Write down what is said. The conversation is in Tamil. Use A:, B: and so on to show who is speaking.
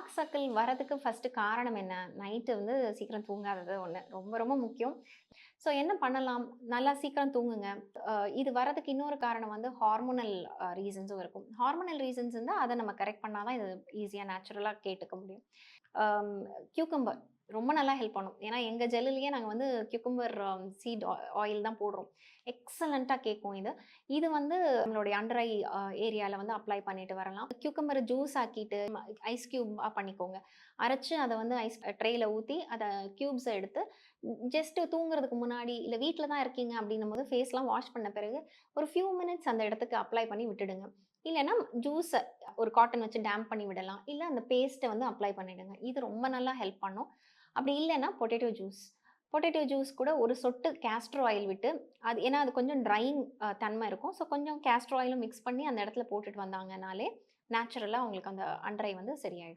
A: டார்க் சர்க்கிள் வரதுக்கு ஃபர்ஸ்ட்டு காரணம் என்ன? நைட்டு வந்து சீக்கிரம் தூங்காதது ஒண்ணு. ரொம்ப ரொம்ப முக்கியம். ஸோ என்ன பண்ணலாம்? நல்லா சீக்கிரம் தூங்குங்க. இது வரதுக்கு இன்னொரு காரணம் வந்து ஹார்மோனல் ரீசன்ஸும் இருக்கும். ஹார்மோனல் ரீசன்ஸ் இருந்தா அத நம்ம கரெக்ட் பண்ணா தான் இது ஈஸியா நேச்சுரலா கேட்டுக்க முடியும். அம் கியூக்கம்பர் ரொம்ப நல்லா ஹெல்ப் பண்ணும். ஏன்னா எங்க ஜெல்லுலயே நாங்க வந்து கியூக்கம்பர் சீட் ஆயில் தான் போடுறோம். எக்ஸலன்ட்டா கேட்கும் இது. இது வந்து நம்மளுடைய அண்டர் ஐ ஏரியால வந்து அப்ளை பண்ணிட்டு வரலாம். கியூக்கம்பர ஜூஸ் ஆக்கிட்டு ஐஸ் கியூபா பண்ணிக்கோங்க. அரைச்சு அத வந்து ஐஸ் ட்ரேல ஊத்தி அத கியூப்ஸ எடுத்து ஜஸ்ட் தூங்குறதுக்கு முன்னாடி, இல்ல வீட்ல தான் இருக்கீங்க அப்டின்னும்போது ஃபேஸ்லாம் வாஷ் பண்ண பிறகு ஒரு ஃபியூ மினிட்ஸ் அந்த இடத்துக்கு அப்ளை பண்ணி விட்டுடுங்க. இல்லன்னா ஜூஸ ஒரு காட்டன் வச்சு டேம்ப் பண்ணி விடலாம். இல்ல அந்த பேஸ்ட்ட வந்து அப்ளை பண்ணிடுங்க. இது ரொம்ப நல்லா ஹெல்ப் பண்ணும். அப்படி இல்லன்னா பொட்டேட்டோ ஜூஸ். பொட்டேட்டோ ஜூஸ் கூட ஒரு சொட்டு கேஸ்டர் ஆயில் விட்டு, அது ஏன்னா அது கொஞ்சம் ட்ரையிங் தன்மை இருக்கும். ஸோ கொஞ்சம் கேஸ்டர் ஆயிலும் மிக்ஸ் பண்ணி அந்த இடத்துல போட்டுட்டு வந்தாங்கனாலே, நேச்சுரலா உங்களுக்கு அந்த அண்டர் ஐ வந்து சரியாயிடும்.